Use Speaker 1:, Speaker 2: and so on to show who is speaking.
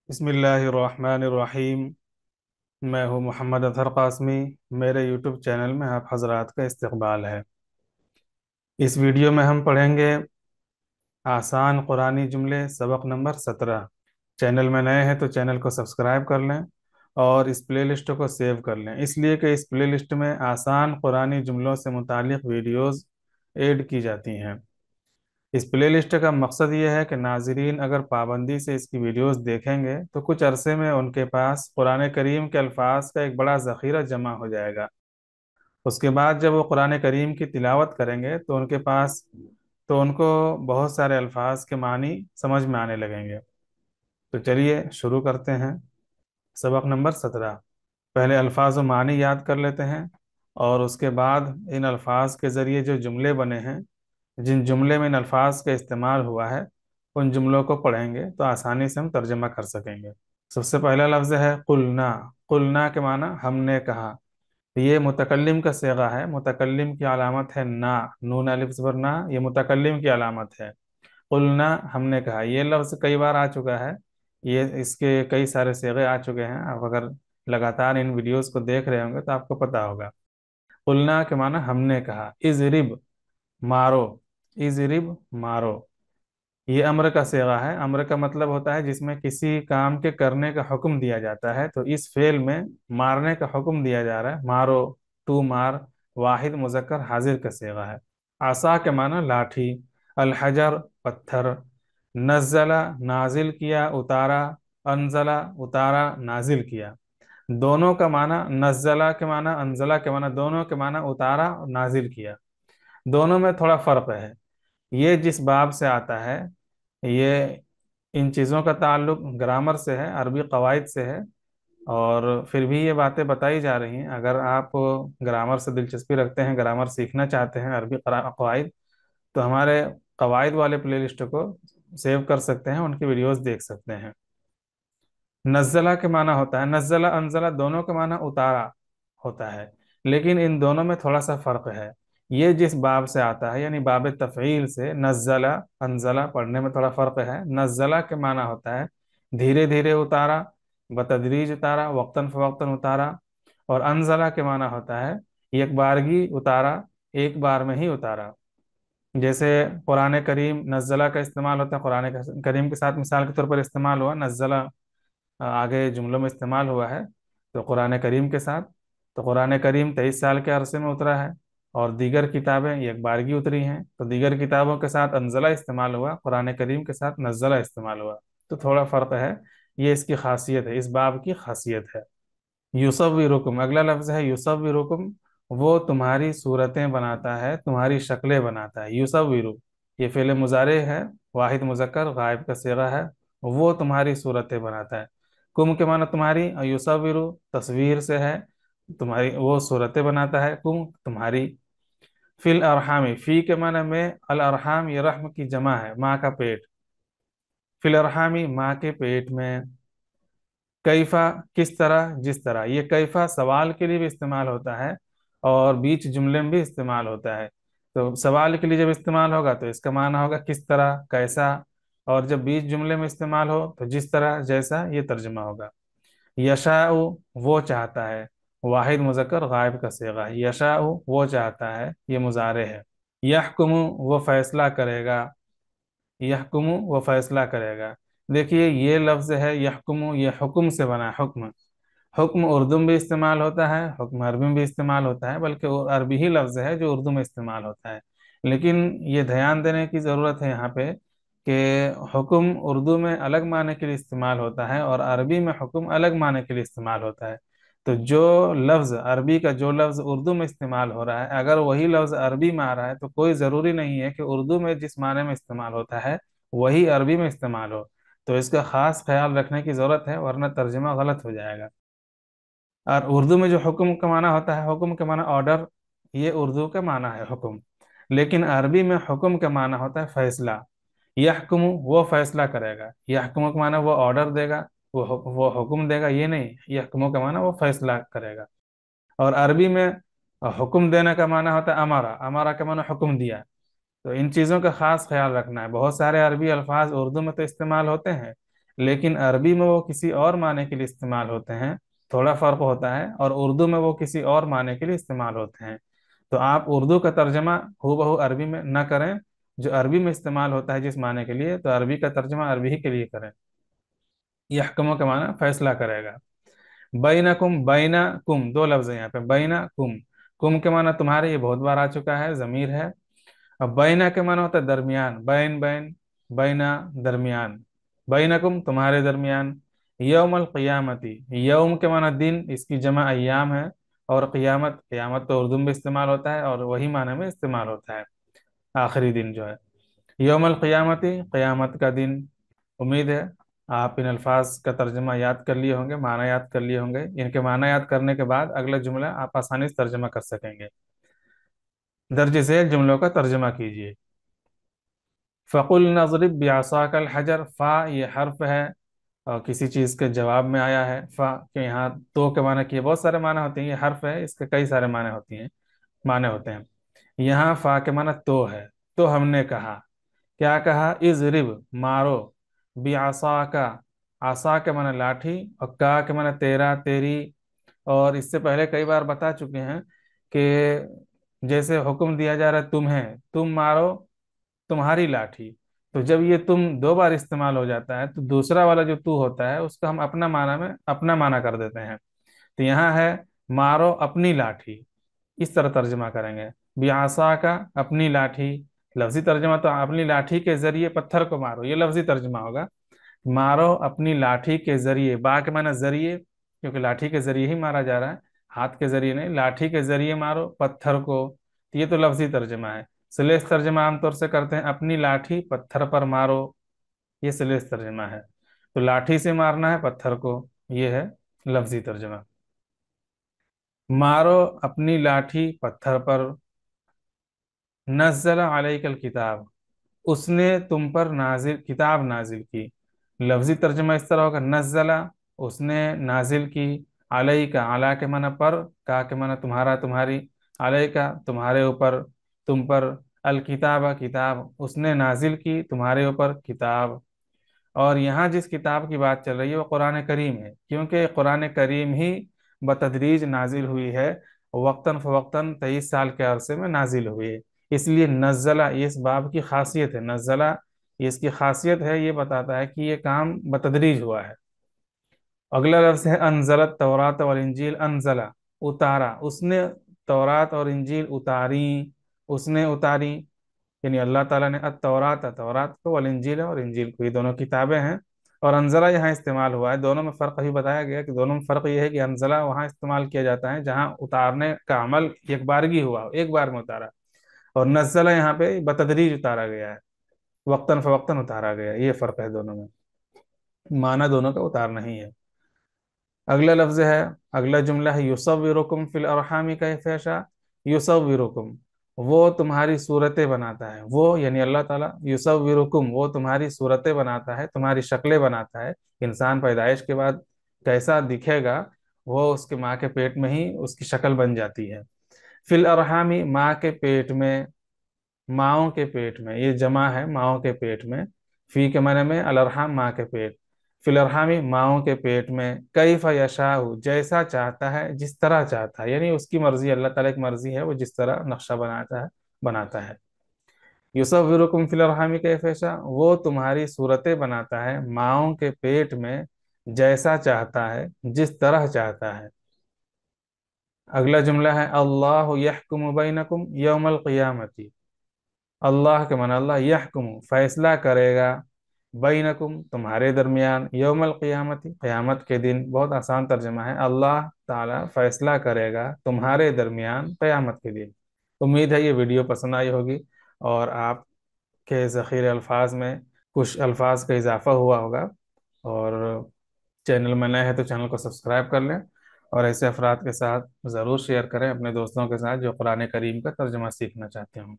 Speaker 1: बिस्मिल्लाहिर्रहमानिर्रहीम। मैं हूँ मोहम्मद अतहर कासमी। मेरे यूट्यूब चैनल में आप हजरात का इस्तकबाल है। इस वीडियो में हम पढ़ेंगे आसान कुरानी जुमले सबक नंबर 17। चैनल में नए हैं तो चैनल को सब्सक्राइब कर लें और इस प्लेलिस्ट को सेव कर लें, इसलिए कि इस प्लेलिस्ट में आसान कुरानी जुमलों से मुतालिक वीडियोस ऐड की जाती हैं। इस प्लेलिस्ट का मकसद ये है कि नाजरीन अगर पाबंदी से इसकी वीडियोस देखेंगे तो कुछ अरसे में उनके पास कुरान करीम के अल्फाज का एक बड़ा ज़ख़ीरा जमा हो जाएगा। उसके बाद जब वो कुरान करीम की तिलावत करेंगे तो उनको बहुत सारे अल्फाज के मानी समझ में आने लगेंगे। तो चलिए शुरू करते हैं। सबक नंबर 17। पहले अल्फाज व मानी याद कर लेते हैं और उसके बाद इन अल्फाज के ज़रिए जो जुमले बने हैं, जिन जुमले में इन अल्फाज का इस्तेमाल हुआ है, उन जुमलों को पढ़ेंगे तो आसानी से हम तर्जमा कर सकेंगे। सबसे पहला लफ्ज़ है कुलना। कुलना के माना हमने कहा। ये मुतकल्लिम का सेगा है। मुतकल्लिम की अलामत है ना, नून अलिफ ज़बर ना, ये मुतकल्लिम की अलामत है। कुलना हमने कहा, ये लफ्ज़ कई बार आ चुका है। ये इसके कई सारे सेगे आ चुके हैं। आप अगर लगातार इन वीडियोस को देख रहे होंगे तो आपको पता होगा। कुलना के माना हमने कहा। इज़रिब मारो। इज़रिब मारो, ये अम्र का सेगा है। अम्र का मतलब होता है जिसमें किसी काम के करने का हुक्म दिया जाता है, तो इस फेल में मारने का हुक्म दिया जा रहा है। मारो, तू मार। वाहिद मुजक्कर हाजिर का सेगा है। आसा के माना लाठी। अलहजर पत्थर। नज़ला नाजिल किया उतारा। अनजला उतारा नाजिल किया। दोनों का माना, नज़ला के माना अनजला के माना, दोनों के माना उतारा और नाजिल किया। दोनों में थोड़ा फर्क है। ये जिस बाब से आता है, ये इन चीज़ों का ताल्लुक ग्रामर से है, अरबी कवायद से है। और फिर भी ये बातें बताई जा रही हैं। अगर आप ग्रामर से दिलचस्पी रखते हैं, ग्रामर सीखना चाहते हैं, अरबी कवायद, तो हमारे कवायद वाले प्लेलिस्ट को सेव कर सकते हैं, उनकी वीडियोस देख सकते हैं। नज़ला के माना होता है, नज़ला अनज़ला दोनों के माना उतारा होता है, लेकिन इन दोनों में थोड़ा सा फर्क है। ये जिस बाब से आता है, यानी बाब तफ़ईल से, नज़ला अनज़ला पढ़ने में थोड़ा फर्क है। नज़ला के माना होता है धीरे धीरे उतारा, बतदरीज उतारा, वक्तन फ़वक्तन उतारा। और अनज़ला के माना होता है एक बारगी उतारा, एक बार में ही उतारा। जैसे कुरान करीम नज़ला का इस्तेमाल होता है, कुरान करीम के साथ मिसाल के तौर पर इस्तेमाल हुआ नज़ला, आगे जुमलों में इस्तेमाल हुआ है, तो कुरान करीम के साथ। तो कुरान करीम 23 साल के अरसे में उतरा है और दीगर किताबें एक बारगी उतरी हैं, तो दीगर किताबों के साथ अनज़ला इस्तेमाल हुआ, कुरान करीम के साथ नज़ला इस्तेमाल हुआ। तो थोड़ा फ़र्क है। ये इसकी खासियत है, इस बाब की खासियत है। युसव्विरुकुम, अगला लफ्ज़ है युसव्विरुकुम। वो तुम्हारी सूरतें बनाता है, तुम्हारी शक्लें बनाता है। युसव्विरु, ये फ़ेल मुज़ारे है, वाहिद मुज़क्कर गायब का सिगा है। वो तुम्हारी सूरतें बनाता है। कुम के माना तुम्हारी, और युसव्विरु तस्वीर से है, तुम्हारी वो सूरतें बनाता है। कुम तुम्हारी। फिल अरहामी, फी के माना में, अल अरहाम ये रहम की जमा है, माँ का पेट। फिल अरहामी माँ के पेट में। कैफा किस तरह, जिस तरह। ये कैफा सवाल के लिए भी इस्तेमाल होता है और बीच जुमले में भी इस्तेमाल होता है। तो सवाल के लिए जब इस्तेमाल होगा तो इसका माना होगा किस तरह, कैसा। और जब बीच जुमले में इस्तेमाल हो तो जिस तरह, जैसा, ये तर्जुमा होगा। यशाउ वो चाहता है, वाहिद मुजक्कर गायब का सीगा है। यशाउ वो चाहता है, ये मुजारे है। यहकुमु वो फैसला करेगा। यहकुमु वो फैसला करेगा। देखिए ये लफ्ज़ है यहकुमु, ये हुक्म से बना है, हुक्म। हुक्म उर्दू में भी इस्तेमाल होता है, हुक्म अरबी में भी इस्तेमाल होता है, बल्कि वो अरबी ही लफ्ज़ है जो उर्दू में इस्तेमाल होता है। लेकिन ये ध्यान देने की ज़रूरत है यहाँ पे कि हुक्म उर्दू में अलग माने के लिए इस्तेमाल होता है और अरबी में हुक्म अलग माने के लिए इस्तेमाल होता है। तो जो लफ्ज़ अरबी का, जो लफ्ज़ उर्दू में इस्तेमाल हो रहा है, अगर वही लफ्ज़ अरबी में आ रहा है तो कोई ज़रूरी नहीं है कि उर्दू में जिस माने में इस्तेमाल होता है वही अरबी में इस्तेमाल हो। तो इसका ख़ास ख्याल रखने की ज़रूरत है, वरना तर्जुमा गलत हो जाएगा। और उर्दू में जो हुक्म का माना होता है, हुक्म का माना ऑर्डर, ये उर्दू का माना है हुक्म। लेकिन अरबी में हुक्म का माना होता है फैसला। यहकुमु वो फैसला करेगा। यहकुमु का माना वो ऑर्डर देगा, वो हुक्म देगा, ये नहीं। यहकुमु का माना वो फैसला करेगा। और अरबी में हुक्म देने का माना होता है अमारा। अमारा का माना हुक्म दिया। तो इन चीज़ों का खास ख्याल रखना है। बहुत सारे अरबी अल्फाज उर्दू में तो इस्तेमाल होते हैं, लेकिन अरबी में वो किसी और माने के लिए इस्तेमाल होते हैं, थोड़ा फर्क होता है, और उर्दू में वो किसी और माने के लिए इस्तेमाल होते हैं। तो आप उर्दू का तर्जमा हूबहू अरबी में न करें, जो अरबी में इस्तेमाल होता है जिस माने के लिए, तो अरबी का तर्जमा अरबी ही के लिए करें। यहकुमु का माना फैसला करेगा। बैनकुम, बैना कुम, दो लफ्ज हैं यहाँ पे, बैना कुम। कुम के माना तुम्हारे, ये बहुत बार आ चुका है, जमीर है। अब बैना के माना होता है दरमियान, बैन बैन, बैना दरमियान, बैनकुम तुम्हारे दरमियान। यौमल क़ियामती, यौम के माना दिन, इसकी जमा अय्याम है। और क़ियामत, क़ियामत तो उर्दू में इस्तेमाल होता है और वही माने में इस्तेमाल होता है, आखिरी दिन जो है। यौमल क़ियामती, क़ियामत का दिन। उम्मीद है आप इन अल्फाज का तर्जमा याद कर लिए होंगे, माना याद कर लिए होंगे। इनके माना याद करने के बाद अगला जुमला आप आसानी से तर्जमा कर सकेंगे। दर्ज झेल जुमलों का तर्जमा कीजिए। फ़कुल नज़रिब बिअसाकल हजर, फ़ा ये हर्फ है और किसी चीज़ के जवाब में आया है। फ़ा के यहाँ तो के माने किए, बहुत सारे माने होते हैं, ये हर्फ है, इसके कई सारे माने होती हैं, माने होते हैं। यहाँ फ़ा के माना तो है। तो हमने कहा, क्या कहा? इज़रिब मारो, बिअसा का, आसा के माने लाठी, और का के माने तेरा तेरी। और इससे पहले कई बार बता चुके हैं कि जैसे हुक्म दिया जा रहा है तुम्हें, तुम मारो तुम्हारी लाठी, तो जब ये तुम दो बार इस्तेमाल हो जाता है तो दूसरा वाला जो तू होता है उसका हम अपना माना में अपना माना कर देते हैं। तो यहाँ है मारो अपनी लाठी, इस तरह तर्जमा करेंगे। बिआसा का, अपनी लाठी। लफ्जी तर्जमा तो अपनी लाठी के जरिए पत्थर को मारो, ये लफ्जी तर्जमा होगा। मारो अपनी लाठी के जरिए, बा के माना जरिए, क्योंकि लाठी के जरिए ही मारा जा रहा है, हाथ के जरिए नहीं, लाठी के जरिए मारो पत्थर को। तो ये तो लफ्जी तर्जमा है। सलेस तर्जमा आमतौर से करते हैं अपनी लाठी पत्थर पर मारो, ये सलेस तर्जमा है। तो लाठी से मारना है पत्थर को, ये है लफ्जी तर्जमा। मारो अपनी लाठी पत्थर पर। नज़्ज़ल अलैकल किताब, उसने तुम पर नाजिल, किताब नाजिल की। लफ्जी तर्जमा इस तरह होगा, नज़्ज़ला उसने नाजिल की, अलई का, अला के माना पर, का के माना तुम्हारा तुम्हारी, अलई का तुम्हारे ऊपर, तुम पर, अल किताब किताब उसने नाजिल की तुम्हारे ऊपर किताब। और यहाँ जिस किताब की बात चल रही है वो कुरान करीम है, क्योंकि कुरान करीम ही बतदरीज नाजिल हुई है, वक्तन फ़वक्तन 23 साल के अरसे में नाजिल हुई है। इसलिए नज़ला, ये इस बाब की खासियत है, नज़ला ये इसकी खासियत है, ये बताता है कि ये काम बतदरीज हुआ है। अगला लफ्ज़ है अनज़लत तौरात वल इंजील, अनज़ला उतारा, उसने तौरात और इंजील उतारी, उसने उतारी, यानी अल्लाह ताला ने तौरात, तौरात को, वल इंजील और इंजील को, ये दोनों किताबें हैं। और अनजला यहाँ इस्तेमाल हुआ है, दोनों में फ़र्क ही बताया गया कि दोनों में फ़र्क ये है कि अनजला वहाँ इस्तेमाल किया जाता है जहाँ उतारने का अमल एक बारगी हुआ हो, एक बार में उतारा। और नज़ला यहाँ पे बतदरीज उतारा गया है, वक्तन फ़वक्तन उतारा गया है, ये फ़र्क है दोनों में, माना दोनों का उतारना ही है। अगला लफ्ज़ है, अगला जुमला है युसव्विरुकुम फिल अरहामी कैफ़ यशा। युसव्विरुकुम वो तुम्हारी सूरतें बनाता है, वो यानी अल्लाह ताला, युसव्विरुकुम वो तुम्हारी सूरतें बनाता है, तुम्हारी शक्लें बनाता है। इंसान पैदाइश के बाद कैसा दिखेगा, वो उसके माँ के पेट में ही उसकी शक्ल बन जाती है। फिल अरहामी माँ के पेट में, माओ के पेट में, ये जमा है माओ के पेट में। फी के माने में अलरहम माँ के पेट, फिल अरहामी माओ के पेट में, कैफ यशाहु जैसा चाहता है, जिस तरह चाहता है, यानी उसकी मर्जी, अल्लाह ताला की मर्जी है, वो जिस तरह नक्शा बनाता है, बनाता है। युसव्विरुकुम फिल अरहामी कैफ यशा, वो तुम्हारी सूरतें बनाता है माओ के पेट में, जैसा चाहता है, जिस तरह चाहता है। अगला जुमला है अल्लाह यहकुमु बैनकुम यौमल क़ियामती। अल्लाह के मन अल्लाह, यहकुम फैसला करेगा, बैनकुम तुम्हारे दरमियान, यौमल क़ियामती क़यामत के दिन। बहुत आसान तर्जमा है, अल्लाह ताला फैसला करेगा तुम्हारे दरमियान क़यामत के दिन। उम्मीद है ये वीडियो पसंद आई होगी और आपके ज़ख़ीरे अल्फाज में कुछ अल्फाज का इजाफा हुआ होगा। और चैनल में नए हैं तो चैनल को सब्सक्राइब कर लें, और ऐसे अफराद के साथ ज़रूर शेयर करें, अपने दोस्तों के साथ जो कुरान करीम का तर्जुमा सीखना चाहते हों।